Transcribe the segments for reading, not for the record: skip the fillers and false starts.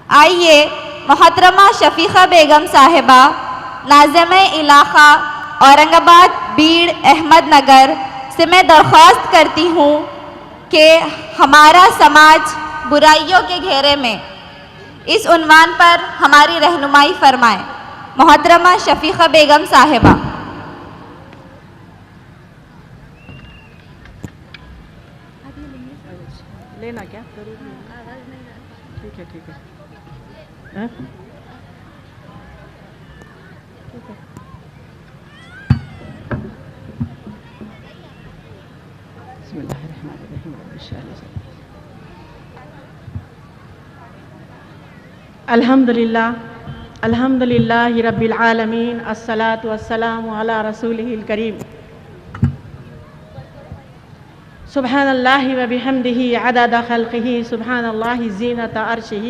آئیے محترمہ شفیقہ بیگم صاحبہ ناظم علاقہ اورنگ آباد بیڑ احمد نگر سے میں درخواست کرتی ہوں کہ ہمارا سماج برائیوں کے گھیرے میں اس عنوان پر ہماری رہنمائی فرمائیں۔ محترمہ شفیقہ بیگم صاحبہ۔ لینا کیا ضروری ہے؟ ٹھیک ہے ٹھیک ہے۔ بسم اللہ الرحمن الرحیم۔ الحمد للہ رب العالمین، الصلاۃ والسلام علی رسولہ الکریم۔ سبحان اللہ وبحمدہ عدد خلقہ، سبحان اللہ زینت عرشہ،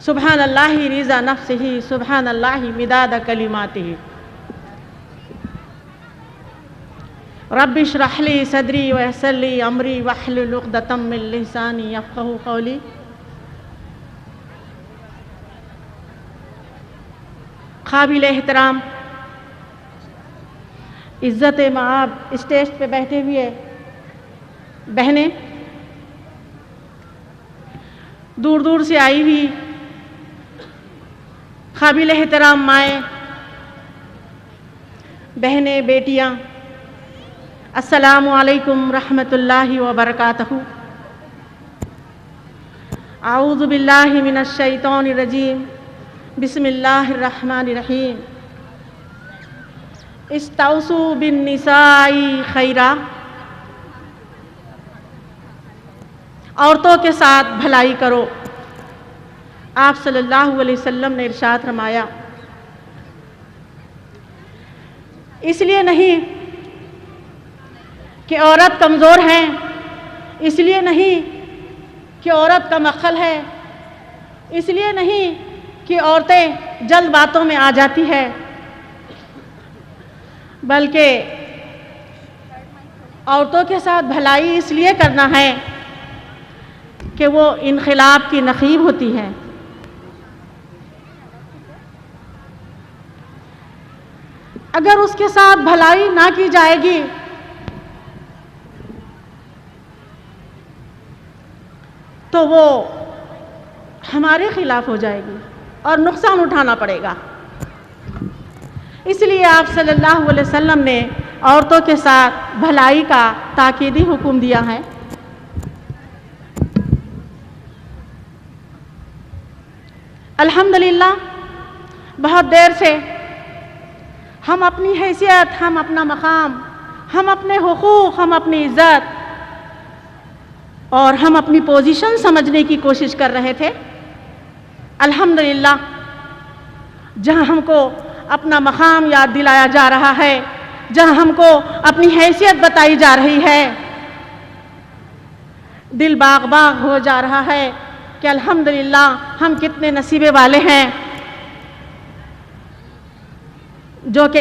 سبحان اللہ رضا نفسہ، سبحان اللہ مداد کلماتہ۔ رب اشرح لی صدری ویسر لی امری واحلل عقدۃ من لسانی یفقہوا قولی۔ قابل احترام عزت مآب اسٹیج پہ بیٹھے ہوئے بہنیں، دور دور سے آئی ہوئی قابل احترام مائیں، بہنیں، بیٹیاں، السلام علیکم رحمۃ اللہ وبرکاتہ۔ اعوذ باللہ من الشیطان الرجیم، بسم اللہ الرحمن الرحیم۔ استوصوا بالنساء خیرا، عورتوں کے ساتھ بھلائی کرو۔ آپ صلی اللہ علیہ وسلم نے ارشاد فرمایا، اس لیے نہیں کہ عورت کمزور ہے، اس لیے نہیں کہ عورت کم عقل ہے، اس لیے نہیں کہ عورتیں جلد باتوں میں آ جاتی ہے، بلکہ عورتوں کے ساتھ بھلائی اس لیے کرنا ہے کہ وہ انقلاب کی نقیب ہوتی ہے۔ اگر اس کے ساتھ بھلائی نہ کی جائے گی تو وہ ہمارے خلاف ہو جائے گی اور نقصان اٹھانا پڑے گا۔ اس لیے آپ صلی اللہ علیہ وسلم نے عورتوں کے ساتھ بھلائی کا تاکیدی حکم دیا ہے۔ الحمدللہ بہت دیر سے ہم اپنی حیثیت، ہم اپنا مقام، ہم اپنے حقوق، ہم اپنی عزت اور ہم اپنی پوزیشن سمجھنے کی کوشش کر رہے تھے۔ الحمدللہ جہاں ہم کو اپنا مقام یاد دلایا جا رہا ہے، جہاں ہم کو اپنی حیثیت بتائی جا رہی ہے، دل باغ باغ ہو جا رہا ہے کہ الحمدللہ ہم کتنے نصیبے والے ہیں جو کہ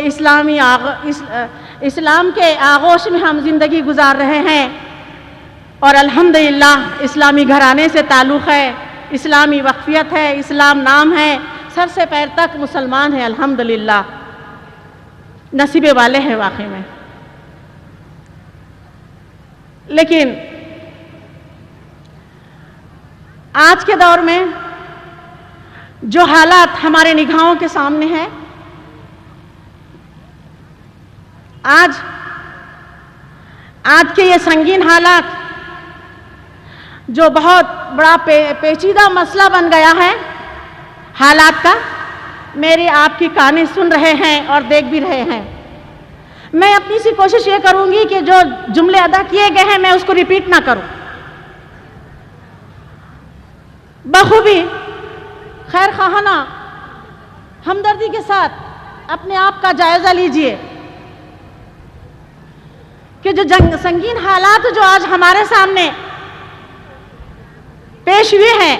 اسلام کے آغوش میں ہم زندگی گزار رہے ہیں، اور الحمدللہ اسلامی گھرانے سے تعلق ہے، اسلامی وقفیت ہے، اسلام نام ہے، سر سے پیر تک مسلمان ہیں۔ الحمدللہ نصیبے والے ہیں واقعی میں۔ لیکن آج کے دور میں جو حالات ہمارے نگاہوں کے سامنے ہیں، آج کے یہ سنگین حالات جو بہت بڑا پیچیدہ مسئلہ بن گیا ہے حالات کا، میری آپ کی کانیں سن رہے ہیں اور دیکھ بھی رہے ہیں۔ میں اپنی سی کوشش یہ کروں گی کہ جو جملے ادا کیے گئے ہیں میں اس کو ریپیٹ نہ کروں، بخوبی خیر خواہانہ ہمدردی کے ساتھ اپنے آپ کا جائزہ لیجئے کہ جو سنگین حالات جو آج ہمارے سامنے پیش ہوئے ہیں،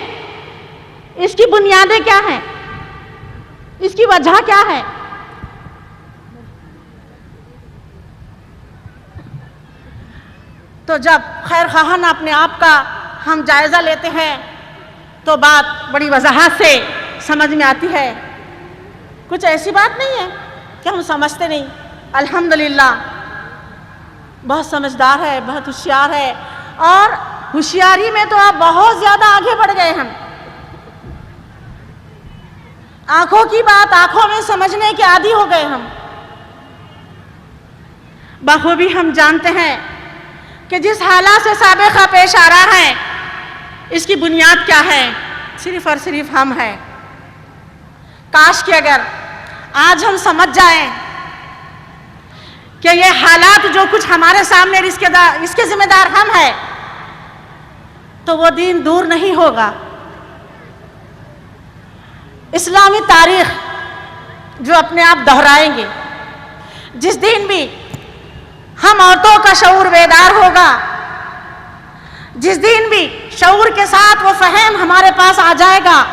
اس کی بنیادیں کیا ہیں، اس کی وجہ کیا ہے۔ تو جب خیر خواہانہ اپنے آپ کا ہم جائزہ لیتے ہیں تو بات بڑی وضاحت سے سمجھ میں آتی ہے. کچھ ایسی بات نہیں ہے کہ ہم سمجھتے نہیں. الحمدللہ بہت سمجھدار ہے, بہت ہوشیار ہے, اور ہوشیاری میں تو آپ بہت زیادہ آگے بڑھ گئے. ہم آنکھوں کی بات آنکھوں میں سمجھنے کے عادی ہو گئے. ہم بخوبی ہم جانتے ہیں کہ جس حالات سے سابقہ پیش آ رہا ہے اس کی بنیاد کیا ہے؟ صرف اور صرف ہم ہیں. کاش کہ اگر آج ہم سمجھ جائیں کہ یہ حالات جو کچھ ہمارے سامنے اس کے ذمہ دار ہم ہیں, تو وہ دین دور نہیں ہوگا. اسلامی تاریخ جو اپنے آپ دہرائیں گے. جس دن بھی ہم عورتوں کا شعور بیدار ہوگا, جس دن بھی شعور کے ساتھ وہ فہم ہمارے پاس آ جائے گا,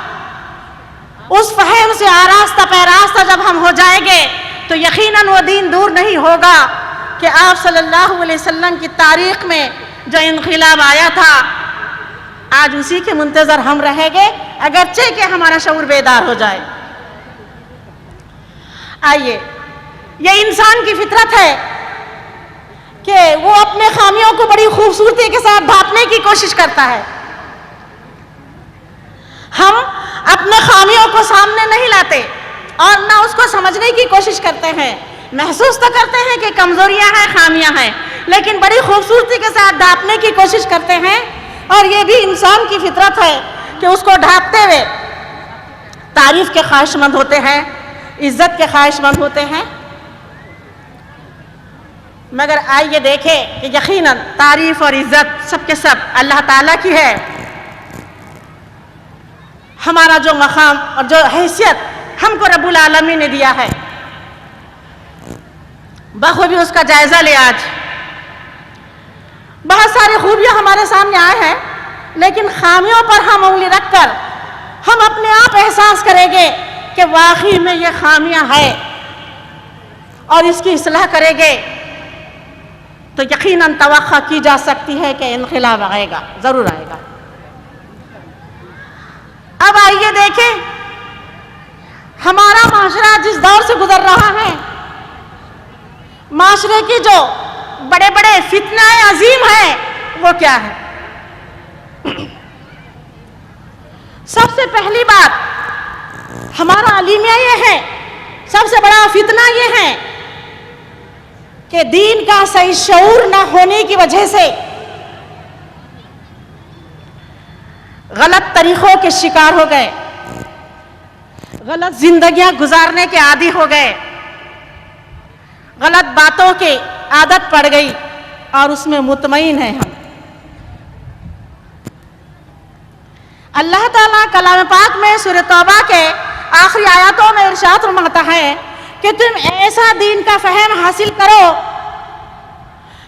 اس فہم سے آراستہ پیراستہ جب ہم ہو جائیں گے تو یقیناً وہ دین دور نہیں ہوگا کہ آپ صلی اللہ علیہ وسلم کی تاریخ میں جو انقلاب آیا تھا آج اسی کے منتظر ہم رہیں گے, اگرچہ کہ ہمارا شعور بیدار ہو جائے. آئیے, یہ انسان کی فطرت ہے کہ وہ اپنے خامیوں کو بڑی خوبصورتی کے ساتھ ڈھانپنے کی کوشش کرتا ہے. ہم اپنے خامیوں کو سامنے نہیں لاتے اور نہ اس کو سمجھنے کی کوشش کرتے ہیں. محسوس تو کرتے ہیں کہ کمزوریاں ہیں, خامیاں ہیں, لیکن بڑی خوبصورتی کے ساتھ ڈھانپنے کی کوشش کرتے ہیں. اور یہ بھی انسان کی فطرت ہے کہ اس کو ڈھانپتے ہوئے تعریف کے خواہش مند ہوتے ہیں, عزت کے خواہش مند ہوتے ہیں. مگر آئیے دیکھیں کہ یقیناً تعریف اور عزت سب کے سب اللہ تعالیٰ کی ہے. ہمارا جو مقام اور جو حیثیت ہم کو رب العالمین نے دیا ہے, بخوبی اس کا جائزہ لے. آج بہت ساری خوبیاں ہمارے سامنے آئے ہیں, لیکن خامیوں پر ہم انگلی رکھ کر ہم اپنے آپ احساس کریں گے کہ واقعی میں یہ خامیاں ہے اور اس کی اصلاح کریں گے تو یقیناً توقع کی جا سکتی ہے کہ انقلاب آئے گا, ضرور آئے گا. اب آئیے دیکھیں ہمارا معاشرہ جس دور سے گزر رہا ہے, معاشرے کی جو بڑے بڑے فتنہ عظیم ہیں وہ کیا ہے؟ سب سے پہلی بات ہمارا علیمیہ یہ ہے, سب سے بڑا فتنہ یہ ہے کہ دین کا صحیح شعور نہ ہونے کی وجہ سے غلط طریقوں کے شکار ہو گئے, غلط زندگیاں گزارنے کے عادی ہو گئے, غلط باتوں کی عادت پڑ گئی اور اس میں مطمئن ہیں ہم. اللہ تعالیٰ کلام پاک میں سورہ توبہ کے آخری آیاتوں میں ارشاد فرماتا ہے کہ تم ایسا دین کا فہم حاصل کرو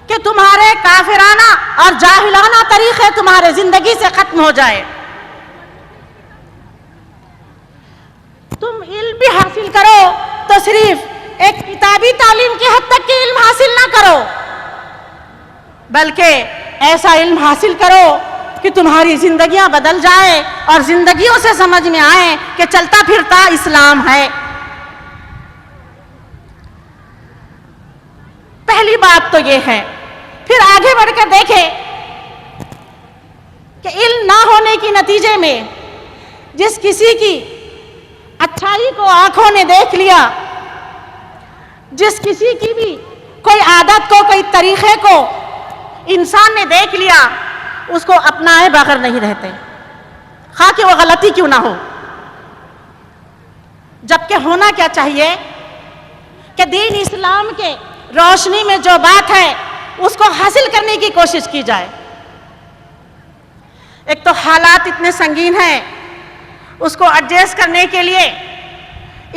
کہ تمہارے کافرانہ اور جاہلانہ طریقے تمہارے زندگی سے ختم ہو جائے. تم علم بھی حاصل کرو تو صرف ایک کتابی تعلیم کی حد تک کے علم حاصل نہ کرو, بلکہ ایسا علم حاصل کرو کہ تمہاری زندگیاں بدل جائے اور زندگیوں سے سمجھ میں آئے کہ چلتا پھرتا اسلام ہے. پہلی بات تو یہ ہے. پھر آگے بڑھ کر دیکھیں کہ علم نہ ہونے کے نتیجے میں جس کسی کی اچھائی کو آنکھوں نے دیکھ لیا, جس کسی کی بھی کوئی عادت کو, کوئی طریقے کو انسان نے دیکھ لیا, اس کو اپنائے بغیر نہیں رہتے, خواہ کہ وہ غلطی کیوں نہ ہو. جبکہ ہونا کیا چاہیے کہ دین اسلام کے روشنی میں جو بات ہے اس کو حاصل کرنے کی کوشش کی جائے. ایک تو حالات اتنے سنگین ہیں, اس کو ایڈجسٹ کرنے کے لیے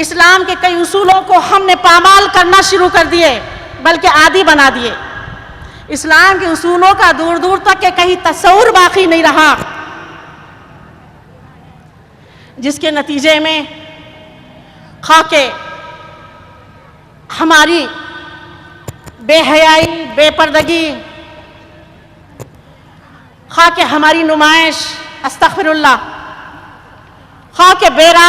اسلام کے کئی اصولوں کو ہم نے پامال کرنا شروع کر دیے, بلکہ عادی بنا دیے. اسلام کے اصولوں کا دور دور تک کہ کہیں تصور باقی نہیں رہا, جس کے نتیجے میں خواہ کہ ہماری بے حیائی, بے پردگی, خواہ کہ ہماری نمائش, استغفر اللہ, بیرا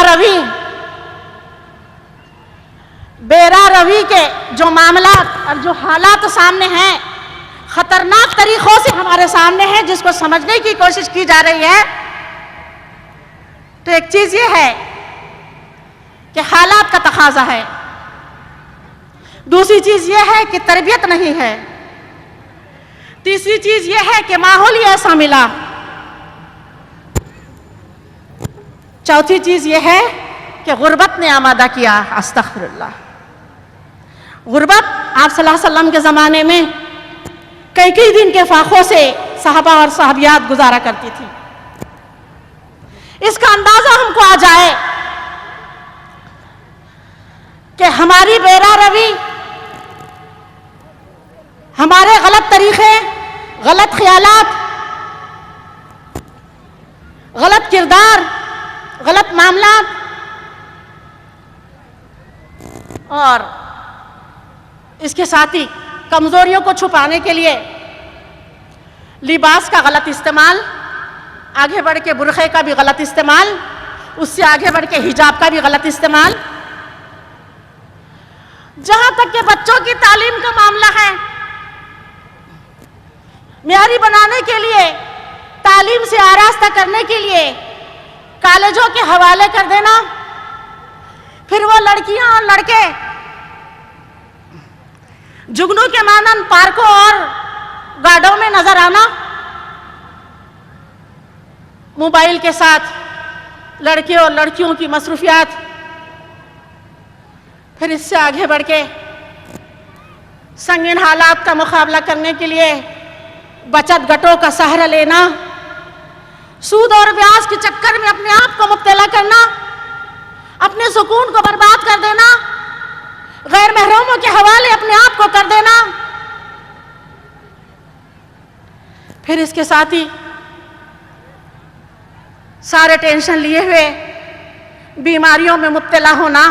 روی کے جو معاملات اور جو حالات سامنے ہیں، خطرناک طریقوں سے ہمارے سامنے ہیں، جس کو سمجھنے کی کوشش کی جا رہی ہے، تو ایک چیز یہ ہے کہ حالات کا تقاضا ہے، دوسری چیز یہ ہے کہ تربیت نہیں ہے، تیسری چیز یہ ہے کہ ماحول ہی ایسا ملا، چوتھی چیز یہ ہے کہ غربت نے آمادہ کیا۔ استغفر اللہ۔ غربت آپ صلی اللہ علیہ وسلم کے زمانے میں کئی دن کے فاقوں سے صحابہ اور صحابیات گزارا کرتی تھی۔ اس کا اندازہ ہم کو آ جائے کہ ہماری بیرا روی، ہمارے غلط طریقے، غلط خیالات، غلط کردار، غلط معاملات اور اس کے ساتھ ہی کمزوریوں کو چھپانے کے لیے لباس کا غلط استعمال، آگے بڑھ کے برقعے کا بھی غلط استعمال، اس سے آگے بڑھ کے حجاب کا بھی غلط استعمال، جہاں تک کہ بچوں کی تعلیم کا معاملہ ہے، معیاری بنانے کے لیے، تعلیم سے آراستہ کرنے کے لیے کالجوں کے حوالے کر دینا، پھر وہ لڑکیاں اور لڑکے جگنو کے مانند پارکوں اور گارڈوں میں نظر آنا، موبائل کے ساتھ لڑکے اور لڑکیوں کی مصروفیات، پھر اس سے آگے بڑھ کے سنگین حالات کا مقابلہ کرنے کے لیے بچت گٹوں کا سہارا لینا، سود اور بیاج کے چکر میں اپنے آپ کو مبتلا کرنا، اپنے سکون کو برباد کر دینا، غیر محرموں کے حوالے اپنے آپ کو کر دینا، پھر اس کے ساتھ ہی سارے ٹینشن لیے ہوئے بیماریوں میں مبتلا ہونا،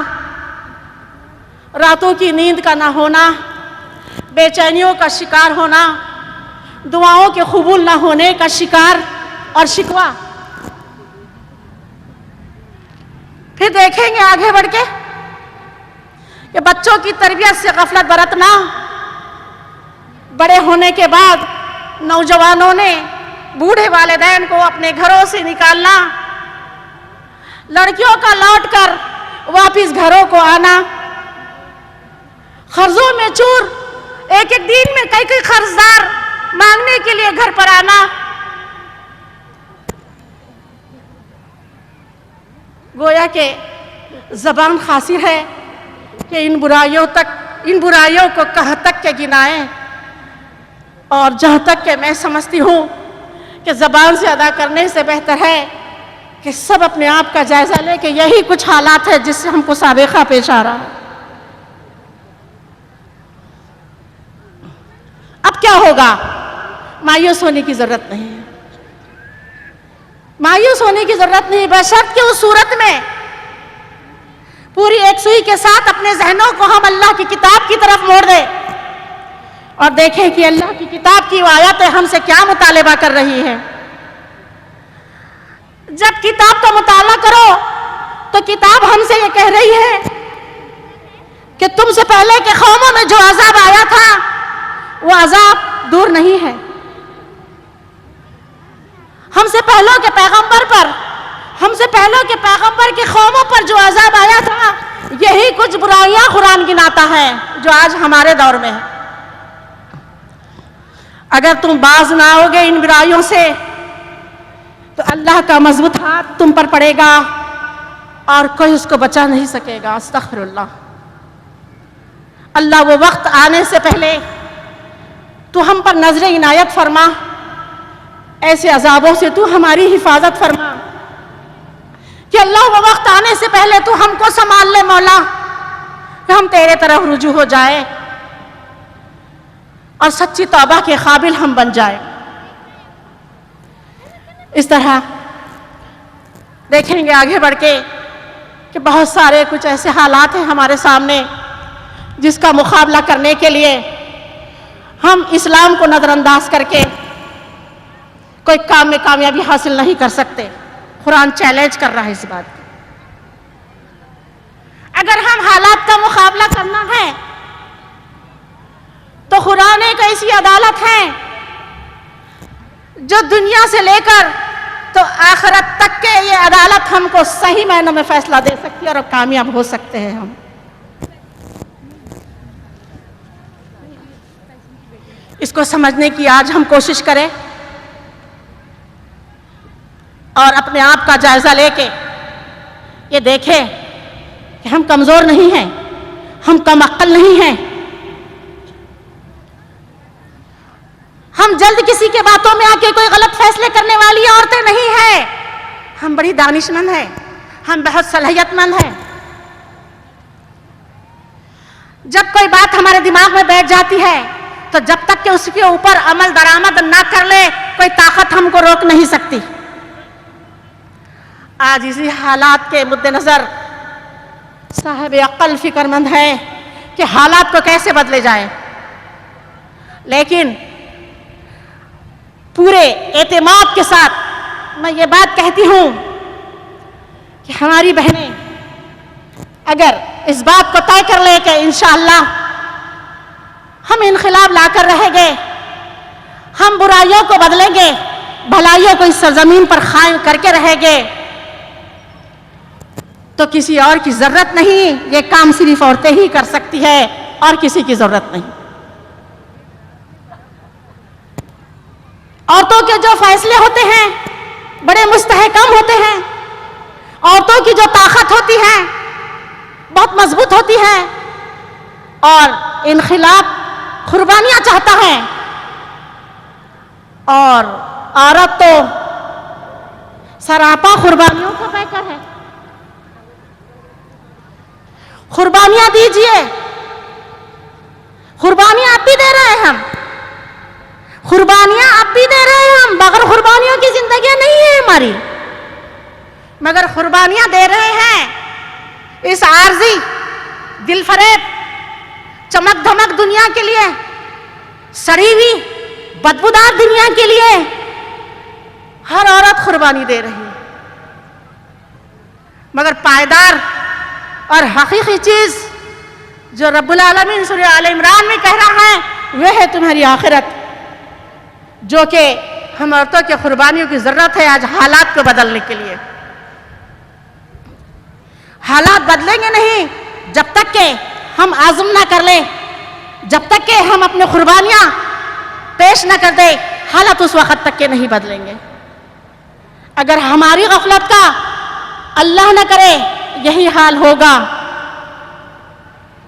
راتوں کی نیند کا نہ ہونا، بے چینیوں کا شکار ہونا، دعاؤں کے قبول نہ ہونے کا شکار اور شکوہ۔ پھر دیکھیں گے آگے بڑھ کے کہ بچوں کی تربیت سے غفلت برتنا، بڑے ہونے کے بعد نوجوانوں نے بوڑھے والدین کو اپنے گھروں سے نکالنا، لڑکیوں کا لوٹ کر واپس گھروں کو آنا، قرضوں میں چور، ایک دن میں کئی قرضدار مانگنے کے لیے گھر پر آنا، گویا کہ زبان قاصر ہے کہ ان برائیوں کو کہاں تک کے گنائیں، اور جہاں تک کہ میں سمجھتی ہوں کہ زبان سے ادا کرنے سے بہتر ہے کہ سب اپنے آپ کا جائزہ لے کہ یہی کچھ حالات ہے جس سے ہم کو سابقہ پیش آ رہا ہے۔ اب کیا ہوگا؟ مایوس ہونے کی ضرورت نہیں ہے، مایوس ہونے کی ضرورت نہیں، بشرط کہ اس صورت میں پوری یکسوئی کے ساتھ اپنے ذہنوں کو ہم اللہ کی کتاب کی طرف موڑ دیں اور دیکھیں کہ اللہ کی کتاب کی وہ آیاتیں ہم سے کیا مطالبہ کر رہی ہے۔ جب کتاب کا مطالعہ کرو تو کتاب ہم سے یہ کہہ رہی ہے کہ تم سے پہلے کے قوموں میں جو عذاب آیا تھا وہ عذاب دور نہیں ہے، ہم سے پہلوں کے پیغمبر پر، ہم سے پہلوں کے پیغمبر کے قوموں پر جو عذاب آیا تھا، یہی کچھ برائیاں قرآن گناتا ہے جو آج ہمارے دور میں ہے۔ اگر تم باز نہ ہوگے ان برائیوں سے تو اللہ کا مضبوط ہاتھ تم پر پڑے گا اور کوئی اس کو بچا نہیں سکے گا۔ استغفر اللہ۔ اللہ وہ وقت آنے سے پہلے تو ہم پر نظر عنایت فرما، ایسے عذابوں سے تو ہماری حفاظت فرما کہ اللہ وہ وقت آنے سے پہلے تو ہم کو سنبھال لے مولا، کہ ہم تیرے طرف رجوع ہو جائے اور سچی توبہ کے قابل ہم بن جائیں۔ اس طرح دیکھیں گے آگے بڑھ کے کہ بہت سارے کچھ ایسے حالات ہیں ہمارے سامنے جس کا مقابلہ کرنے کے لیے ہم اسلام کو نظر انداز کر کے کوئی کام میں کامیابی حاصل نہیں کر سکتے۔ قرآن چیلنج کر رہا ہے اس بات کو۔ اگر ہم حالات کا مقابلہ کرنا ہے تو قرآن ایک ایسی عدالت ہے جو دنیا سے لے کر تو آخرت تک کے یہ عدالت ہم کو صحیح معنوں میں فیصلہ دے سکتی ہے اور کامیاب ہو سکتے ہیں ہم. اس کو سمجھنے کی آج ہم کوشش کریں اور اپنے آپ کا جائزہ لے کے یہ دیکھیں کہ ہم کمزور نہیں ہیں, ہم کم عقل نہیں ہیں, ہم جلد کسی کے باتوں میں آ کے کوئی غلط فیصلے کرنے والی عورتیں نہیں ہیں, ہم بڑی دانش مند ہیں, ہم بہت صلاحیت مند ہیں. جب کوئی بات ہمارے دماغ میں بیٹھ جاتی ہے تو جب تک کہ اس کے اوپر عمل درآمد نہ کر لے کوئی طاقت ہم کو روک نہیں سکتی. آج اسی حالات کے مد نظر صاحب عقل فکر مند ہے کہ حالات کو کیسے بدلے جائے, لیکن پورے اعتماد کے ساتھ میں یہ بات کہتی ہوں کہ ہماری بہنیں اگر اس بات کو طے کر لے کہ انشاءاللہ ہم انقلاب لا کر رہیں گے, ہم برائیوں کو بدلیں گے, بھلائیوں کو اس سرزمین پر قائم کر کے رہیں گے, تو کسی اور کی ضرورت نہیں, یہ کام صرف عورتیں ہی کر سکتی ہے اور کسی کی ضرورت نہیں. عورتوں کے جو فیصلے ہوتے ہیں بڑے مستحکم ہوتے ہیں, عورتوں کی جو طاقت ہوتی ہے بہت مضبوط ہوتی ہے, اور انقلاب قربانیاں چاہتا ہے, اور عورت تو سراپا قربانیوں کا پیکر ہے. قربانیاں دیجئے, قربانیاں اب بھی دے رہے ہیں ہم, قربانیاں اب بھی دے رہے ہیں ہم, بغیر قربانیوں کی زندگی نہیں ہے ہماری, مگر قربانیاں دے رہے ہیں اس عارضی دل فریب چمک دھمک دنیا کے لیے, سڑی ہوئی بدبودار دنیا کے لیے ہر عورت قربانی دے رہی ہے, مگر پائیدار اور حقیقی چیز جو رب العالمین سورہ آل عمران میں کہہ رہا ہے وہ ہے تمہاری آخرت, جو کہ ہم عورتوں کی قربانیوں کی ضرورت ہے آج حالات کو بدلنے کے لیے. حالات بدلیں گے نہیں جب تک کہ ہم عزم نہ کر لیں, جب تک کہ ہم اپنی قربانیاں پیش نہ کر دیں, حالات اس وقت تک کے نہیں بدلیں گے. اگر ہماری غفلت کا اللہ نہ کرے یہی حال ہوگا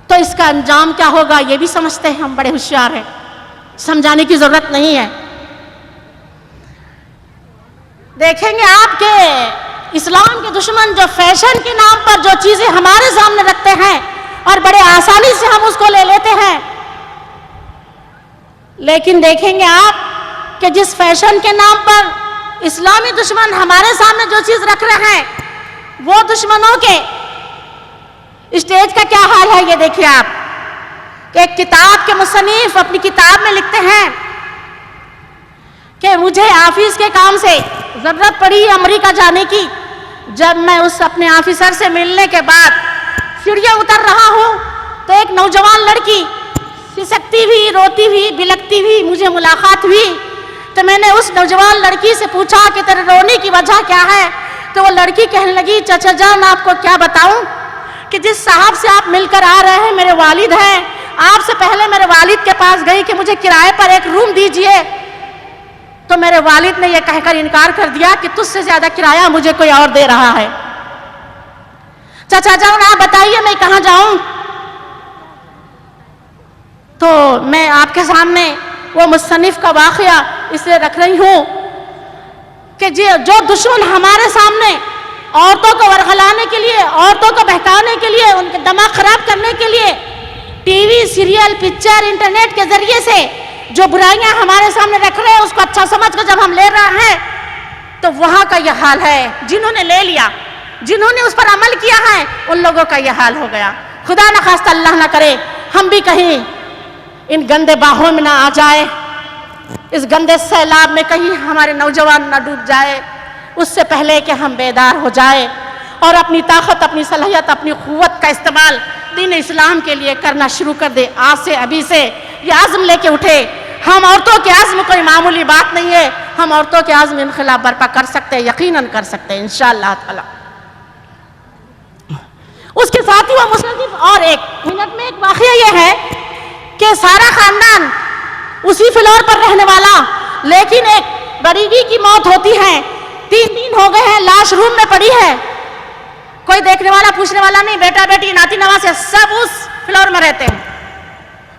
تو اس کا انجام کیا ہوگا یہ بھی سمجھتے ہیں, ہم بڑے ہوشیار ہیں, سمجھانے کی ضرورت نہیں ہے. دیکھیں گے آپ کے اسلام کے دشمن جو فیشن کے نام پر جو چیزیں ہمارے سامنے رکھتے ہیں اور بڑے آسانی سے ہم اس کو لے لیتے ہیں, لیکن دیکھیں گے آپ کہ جس فیشن کے نام پر اسلامی دشمن ہمارے سامنے جو چیز رکھ رہے ہیں وہ دشمنوں کے اسٹیج کا کیا حال ہے یہ دیکھیے آپ. کہ ایک کتاب کے مصنف اپنی کتاب میں لکھتے ہیں کہ مجھے آفس کے کام سے ضرورت پڑی امریکہ جانے کی, جب میں اس اپنے آفیسر سے ملنے کے بعد سیڑھیاں اتر رہا ہوں تو ایک نوجوان لڑکی سسکتی ہوئی روتی ہوئی بلکتی ہوئی مجھے ملاقات ہوئی. تو میں نے اس نوجوان لڑکی سے پوچھا کہ تیرے رونے کی وجہ کیا ہے, تو وہ لڑکی کہنے لگی چچا جان آپ کو کیا بتاؤں کہ جس صاحب سے آپ مل کر آ رہے ہیں میرے والد ہیں, آپ سے پہلے میرے والد کے پاس گئی کہ مجھے کرائے پر ایک روم دیجئے, تو میرے والد نے یہ کہہ کر انکار کر دیا کہ تجھ سے زیادہ کرایہ مجھے کوئی اور دے رہا ہے. چچا جان آپ بتائیے میں کہاں جاؤں. تو میں آپ کے سامنے وہ مصنف کا واقعہ اس لیے رکھ رہی ہوں کہ جو دشمن ہمارے سامنے عورتوں کو ورغلانے کے لیے, عورتوں کو بہکانے کے لیے, ان کے دماغ خراب کرنے کے لیے T V serial picture internet کے ذریعے سے جو برائیاں ہمارے سامنے رکھ رہے ہیں اس کو اچھا سمجھ کر جب ہم لے رہے ہیں تو وہاں کا یہ حال ہے. جنہوں نے لے لیا, جنہوں نے اس پر عمل کیا ہے ان لوگوں کا یہ حال ہو گیا. خدا نہ خواستہ اللہ نہ کرے ہم بھی کہیں ان گندے باہوں میں نہ آ جائے, اس گندے سیلاب میں کہیں ہمارے نوجوان نہ ڈوب جائے, اس سے پہلے کہ ہم بیدار ہو جائے اور اپنی طاقت، اپنی صلاحیت، اپنی قوت کا استعمال دین اسلام کے لیے کرنا شروع کر دے. آج سے ابھی سے یہ عزم لے کے اٹھے. ہم عورتوں کے عزم کوئی معمولی بات نہیں ہے. ہم عورتوں کے عزم انقلاب برپا کر سکتے ہیں، یقیناً کر سکتے ہیں انشاءاللہ تعالی. اس کے ساتھ ہی وہ مصنف اور ایک منٹ میں ایک واقعہ یہ ہے کہ سارا خاندان اسی فلور پر رہنے والا، لیکن ایک غریبی کی موت ہوتی ہے. 3 دن ہو گئے ہیں، لاش روم میں پڑی ہے. کوئی دیکھنے والا پوچھنے والا نہیں. بیٹا بیٹی ناتی نواسے سب اس فلور میں رہتے ہیں.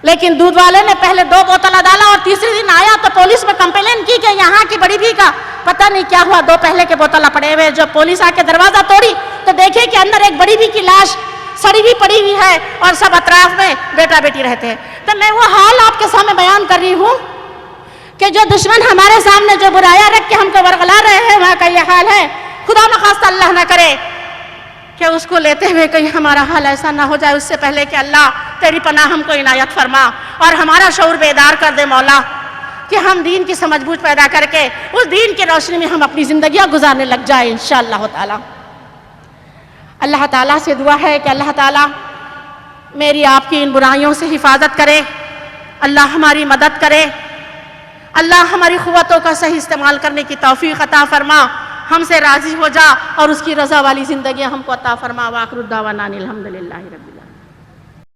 لیکن دودھ والے نے پہلے 2 بوتل ڈالا اور تیسرے دن آیا تو پولیس میں کمپلین کی کہ یہاں کی بڑی بھی کا پتہ نہیں کیا ہوا، 2 پہلے کے بوتل پڑے ہوئے. جب پولیس آ کے دروازہ توڑی تو دیکھے کہ اندر ایک بڑی بھی کی لاش سڑی بھی پڑی ہوئی ہے اور سب اطراف میں بیٹا بیٹی رہتے ہیں. تو میں وہ حال آپ کے سامنے بیان کر رہی ہوں کہ جو دشمن ہمارے سامنے جو برایا رکھ کے ہم کو ورغلا رہے ہیں، وہاں کا یہ حال ہے. خدا نخواستہ اللہ نہ کرے کہ اس کو لیتے ہوئے کہیں ہمارا حال ایسا نہ ہو جائے. اس سے پہلے کہ اللہ تیری پناہ ہم کو عنایت فرما اور ہمارا شعور بیدار کر دے مولا، کہ ہم دین کی سمجھ بوجھ پیدا کر کے اس دین کی روشنی میں ہم اپنی زندگیاں گزارنے لگ جائیں انشاءاللہ تعالی. اللہ تعالیٰ سے دعا ہے کہ اللہ تعالیٰ میری آپ کی ان برائیوں سے حفاظت کرے. اللہ ہماری مدد کرے. اللہ ہماری قوتوں کا صحیح استعمال کرنے کی توفیق عطا فرما. ہم سے راضی ہو جا اور اس کی رضا والی زندگیاں ہم کو عطا فرما. وآخر الدعوانا الحمدللہ رب العالمین.